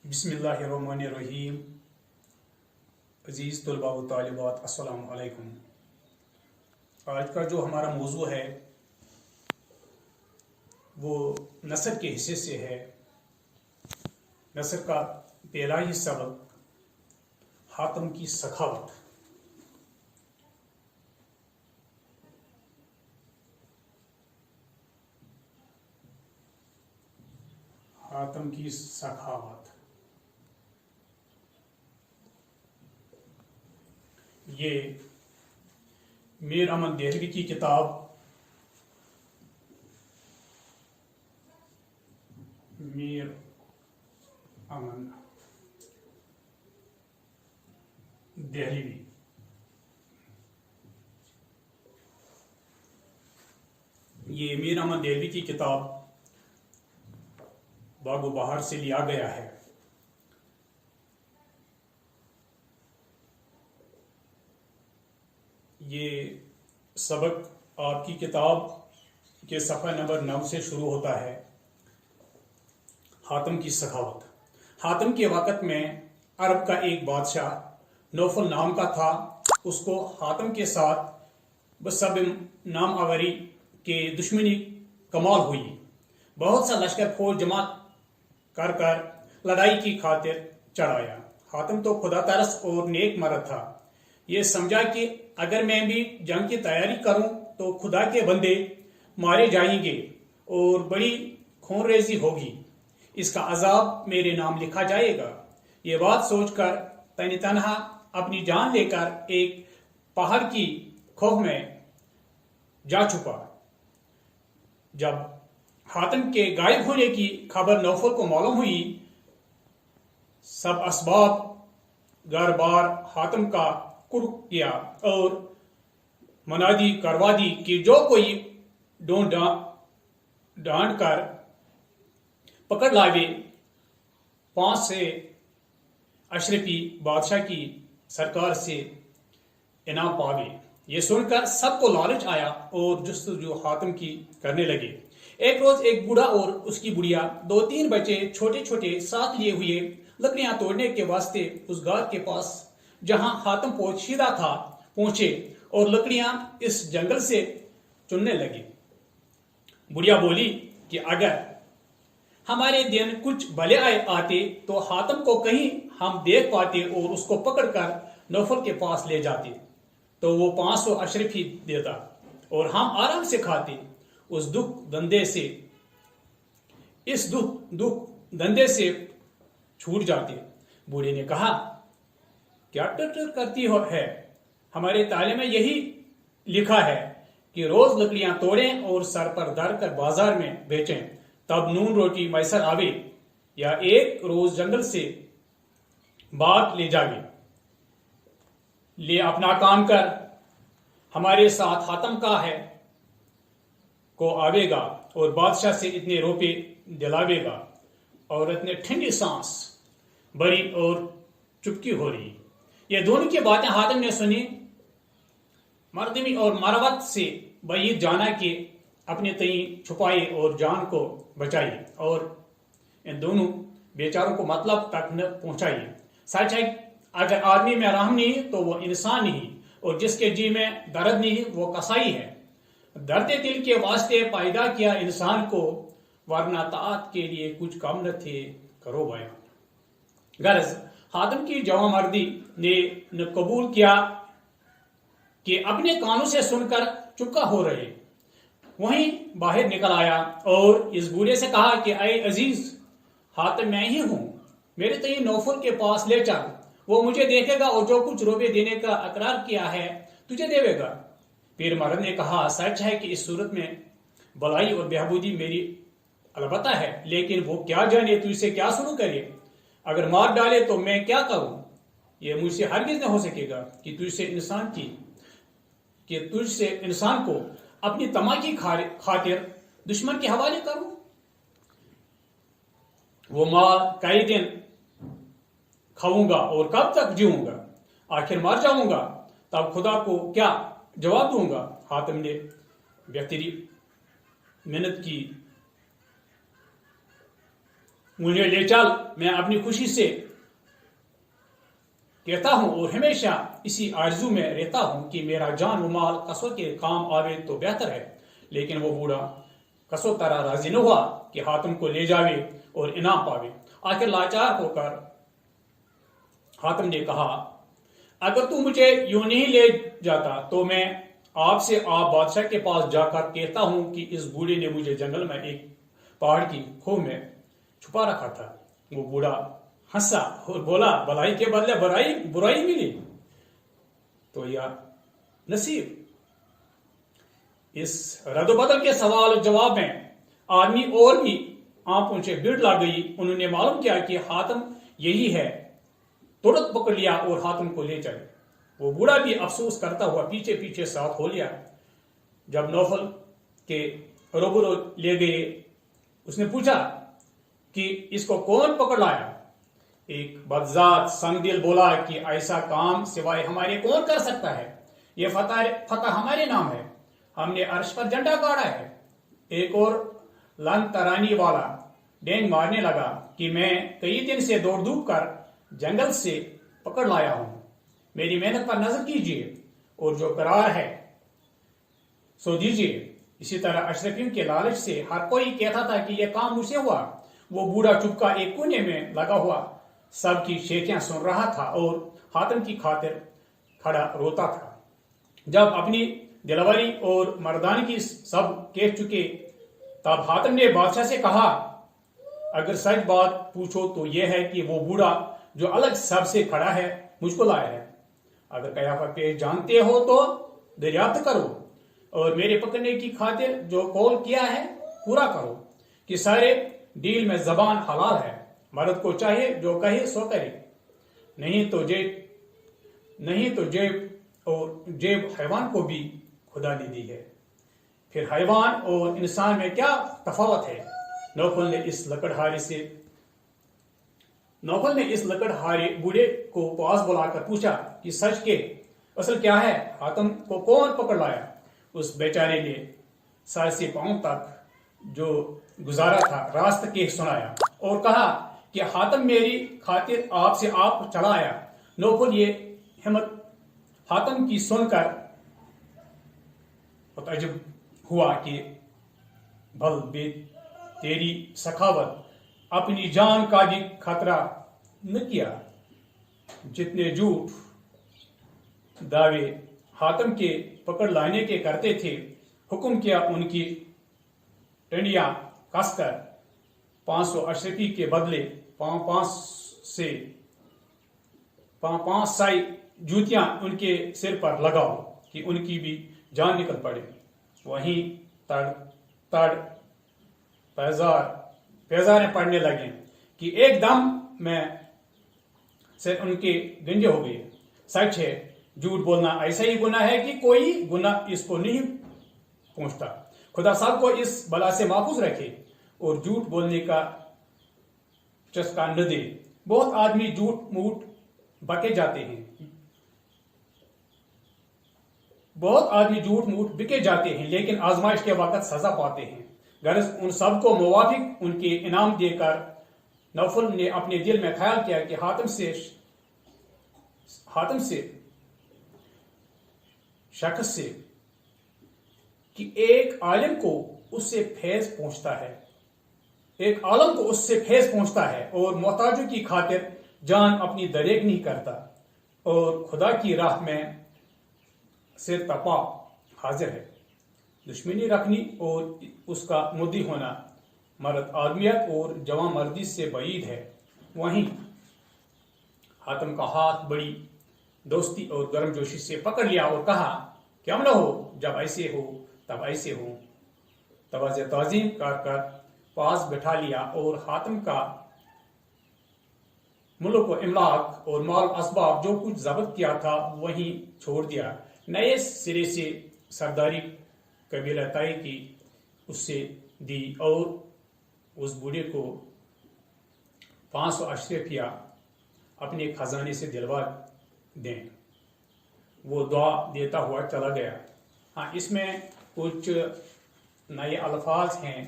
बिस्मिल्लाहिर्रहमानिर्रहीम। अज़ीज़ तलबा व तालिबात, अस्सलामु अलैकुम। आज का जो हमारा मौजू है वो नसर के हिस्से से है। नसर का पहला ही सबक हातम की सखावत। हातम की सखावत ये मीर अमन देहलवी की किताब मीर अमन देहलवी ये मीर अमन देहलवी की किताब बागो बहार से लिया गया है। ये सबक आपकी किताब के सफ़ा नंबर 9 से शुरू होता है। हातम की सखावत। हातम के वक़्त में अरब का एक बादशाह नौफल नाम का था। उसको हातम के साथ बसब नाम आवरी के दुश्मनी कमाल हुई। बहुत सा लश्कर फौज जमा कर कर लड़ाई की खातिर चढ़ाया। हातम तो खुदा तरस और नेक मर्द था। ये समझा कि अगर मैं भी जंग की तैयारी करूं तो खुदा के बंदे मारे जाएंगे और बड़ी खूनरेजी होगी। इसका अजाब मेरे नाम लिखा जाएगा। ये बात सोचकर तनी तनहा अपनी जान लेकर एक पहाड़ की खोह में जा छुपा। जब हातम के गायब होने की खबर नौफल को मालूम हुई, सब असबाब घर बार हातम का कुर्क किया और मनादी करवा दी कि जो कोई डांट कर पकड़ लावे 5 से अशरफी बादशाह की सरकार से इनाम पावे। ये सुनकर सबको लालच आया और जस्तजू हातम की करने लगे। एक रोज एक बूढ़ा और उसकी बुढ़िया 2-3 बच्चे छोटे छोटे साथ लिए हुए लकड़ियां तोड़ने के वास्ते उस गार के पास जहां हातम पोशीदा था पहुंचे और लकड़ियां इस जंगल से चुनने लगे। बुढ़िया बोली कि अगर हमारे दिन कुछ भले आते तो हातम को कहीं हम देख पाते और उसको पकड़कर नौफल के पास ले जाते तो वो 500 अशरफी देता और हम आराम से खाते। उस दुख धंधे से छूट जाते। बूढ़े ने कहा, क्या टर करती है? हमारे ताले में यही लिखा है कि रोज लकड़ियां तोड़ें और सर पर धर कर बाजार में बेचें, तब नून रोटी मैसर आवे, या एक रोज जंगल से बाग ले जावे। ले अपना काम कर, हमारे साथ हातम का है को आवेगा और बादशाह से इतने रुपए दिलावेगा। औरत ने ठंडी सांस भरी और चुपकी हो रही। ये दोनों की बातें हातम ने सुनी। मर्दमी और मरवत से बईद जाना कि अपने तई छुपाई और जान को बचाई और इन दोनों बेचारों को मतलब तक न पहुंचाई। सच है, अगर आदमी में रहम नहीं तो वो इंसान नहीं, और जिसके जी में दर्द नहीं वो कसाई है। दर्द दिल के वास्ते पैदा किया इंसान को, वरना ताअत के लिए कुछ कम न थे, करो बयान। गर्ज हातम की जवामर्दी ने न कबूल किया कि अपने कानों से सुनकर चुपका हो रहे। वहीं बाहर निकल आया और इस बूढ़े से कहा कि अय अजीज, हातम मैं ही हूं, मेरे तई नौफल के पास ले चल, वो मुझे देखेगा और जो कुछ रुपए देने का अकरार किया है तुझे देवेगा। पीर मर्द ने कहा, सच है कि इस सूरत में भलाई और बेहबूदी मेरी अलबत्ता है, लेकिन वो क्या जाने तुझसे क्या शुरू करे। अगर मार डाले तो मैं क्या करूं? यह मुझसे हरगिज न हो सकेगा कि तुझसे इंसान को अपनी तमा की खातिर दुश्मन के हवाले करूं। वो माल कई दिन खाऊंगा और कब तक जीऊंगा? आखिर मर जाऊंगा, तब खुदा को क्या जवाब दूंगा? हातम ने बेहतरी मेहनत की मुझे ले चल, मैं अपनी खुशी से कहता हूं और हमेशा इसी आरजू में रहता हूं कि मेरा जान व माल कसो के काम आवे तो बेहतर है। लेकिन वो बूढ़ा कसो तरह राजी न हुआ कि हातिम को ले जावे और इनाम पावे। आखिर लाचार होकर हातिम ने कहा, अगर तू मुझे यूं नहीं ले जाता तो मैं आपसे आप बादशाह के पास जाकर कहता हूं कि इस बूढ़े ने मुझे जंगल में एक पहाड़ की खोह में छुपा रखा था। वो बूढ़ा हंसा और बोला, भलाई के बदले बुराई मिली तो यार नसीब। इस रद्द-बदल के सवाल जवाब में आदमी और भी आंखों से भीड़ लग गई। उन्होंने मालूम किया कि हातिम यही है। तुरंत पकड़ लिया और हातिम को ले चले। वो बूढ़ा भी अफसोस करता हुआ पीछे पीछे साथ हो लिया। जब नौफल के रूबरू ले गए, उसने पूछा कि इसको कौन पकड़ लाया। एक बदजात संगदिल बोला कि ऐसा काम सिवाय हमारे कौन कर सकता है। ये फतह हमारे नाम है, हमने अर्श पर झंडा गाड़ा है। एक और लन तरानी वाला डेंग मारने लगा कि मैं कई दिन से दौड़ धूप कर जंगल से पकड़ लाया हूं। मेरी मेहनत पर नजर कीजिए और जो करार है सो दीजिए। इसी तरह अशरफियों के लालच से हर कोई कहता था कि यह काम मुझसे हुआ। वो बूढ़ा चुपका एक कोने में लगा हुआ सबकी शेखियां सुन रहा था और हातिम की खातिर खड़ा रोता था। जब अपनी दिलवरी और मर्दानी की सब कह चुके, तब हातिम ने बादशाह से कहा, अगर सच बात पूछो तो यह है कि वो बूढ़ा जो अलग सबसे खड़ा है मुझको लाया है। अगर कयाफा पेश जानते हो तो दरियाफ्त करो और मेरे पकड़ने की खातिर जो कौल किया है पूरा करो कि सारे डील में जबान हलाल है। मर्द को चाहिए जो कहे सो करे, नहीं तो जेब हैवान को भी खुदा ने दी है। फिर हैवान और इंसान में क्या तफावत है। नौफल ने इस लकड़हारे बूढ़े को पास बुलाकर पूछा कि सच के असल क्या है। हातिम को कौन पकड़ लाया। उस बेचारे ने सर से पांव तक जो गुजारा था रास्त के सुनाया और कहा कि हातिम मेरी खातिर आपसे आप चला आया। नौफल ये हिम्मत हातिम की सुनकर अजब हुआ कि भल बे तेरी सखावत, अपनी जान का भी खतरा न किया। जितने झूठ दावे हातिम के पकड़ लाने के करते थे, हुक्म किया उनकी टंडियां कसकर 500 अशरफी के बदले 5 साई जूतियां उनके सिर पर लगाओ कि उनकी भी जान निकल पड़े। वहीं तड़ पैजारें पड़ने लगे कि एकदम में से उनके गंजे हो गए। सच है, झूठ बोलना ऐसा ही गुनाह है कि कोई गुनाह इसको नहीं पहुंचता। खुदा सबको इस बला से महफूज रखे और झूठ बोलने का चस्का न दे। बहुत आदमी झूठ मूठ बिके जाते हैं लेकिन आजमाइश के वक्त सजा पाते हैं। गर्ज उन सबको मुवाफिक उनके इनाम देकर नौफल ने अपने दिल में ख्याल किया कि हातिम से शख्स से कि एक आलिम को उससे फैज पहुंचता है और मोहताजों की खातिर जान अपनी दरेक नहीं करता और खुदा की राह में सिर तपा हाजिर है। दुश्मनी रखनी और उसका मुद्दी होना मर्द आदमियत और जवां मर्दी से बईद है। वहीं हातिम का हाथ बड़ी दोस्ती और गर्मजोशी से पकड़ लिया और कहा, क्या न हो, जब ऐसे हो तब ऐसे हो। तवाज़े ताज़ीम कर पास बैठा लिया और हातिम का मुल्क व इमलाक और माल असबाब जो कुछ जब्त किया था वहीं छोड़ दिया। नए सिरे से सरदारी कबीला तय की उससे दी और उस बूढ़े को 500 अशरफिया अपने खजाने से दिलवा दें। वो दुआ देता हुआ चला गया। हाँ, इसमें कुछ नए अल्फाज हैं।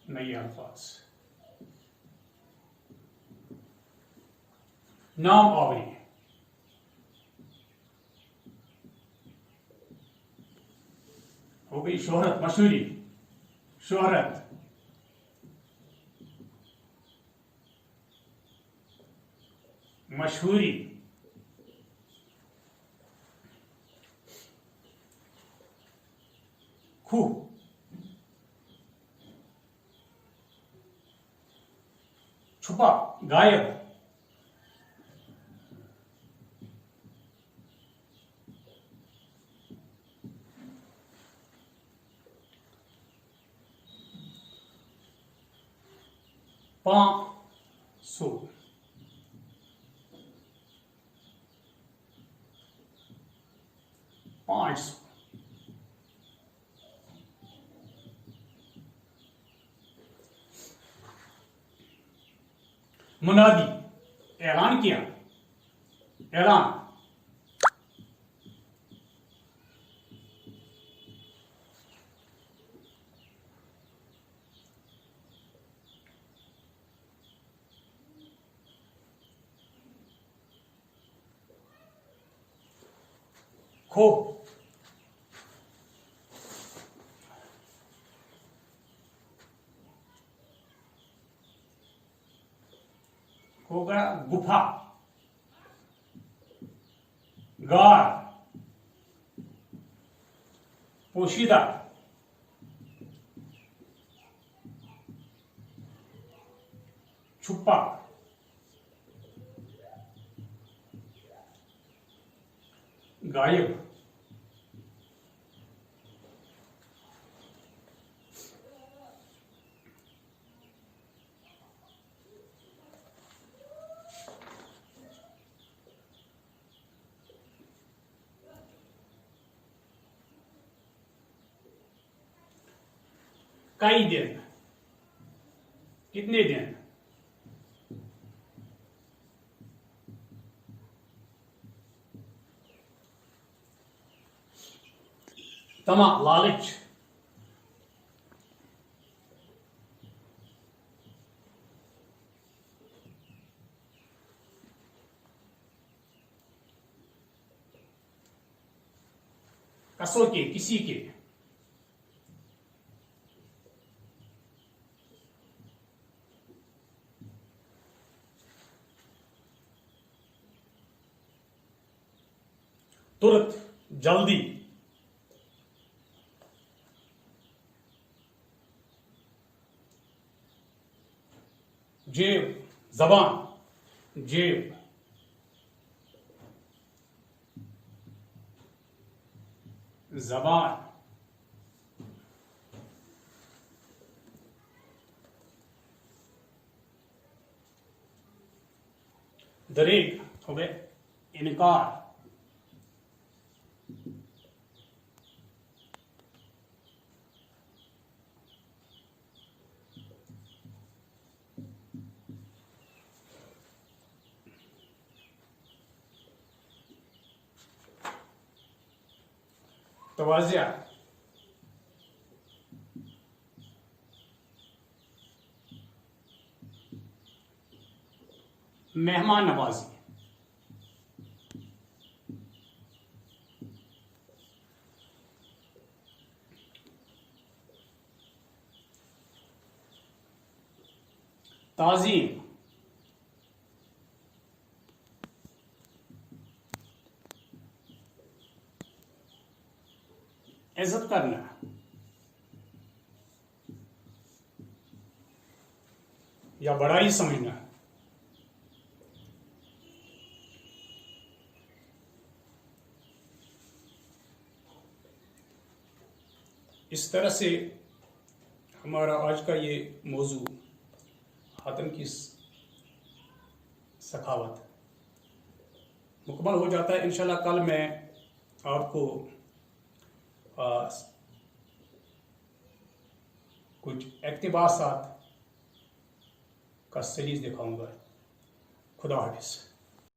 नए अल्फाज, नाम आवरी, हो गई शोहरत, मशहूरी, शोहरत, मशहूरी, खू, छुपा, गायब, सो, पांच सौ, मुनादी, ऐलान किया, ऐलान, खो, होगा गुफा, गार, पोशीदा, छुपा, गायब, कई दिन, कितने दिन, तमा, लालच, कसो के, किसी के, तुरंत, जल्दी, जेब, जबान, जेब, जबान, दरेक, हो गए इनकार, तवाज़िया, मेहमान नवाजी, ताज़ीम, इज्जत करना, या बड़ाई समझना, इस तरह से हमारा आज का ये मौजू हातिम की सखावत मुकम्मल हो जाता है। इंशाल्लाह कल मैं आपको कुछ इक़्तिबासात का सीरीज़ दिखाऊंगा। खुदा हाफ़िज़।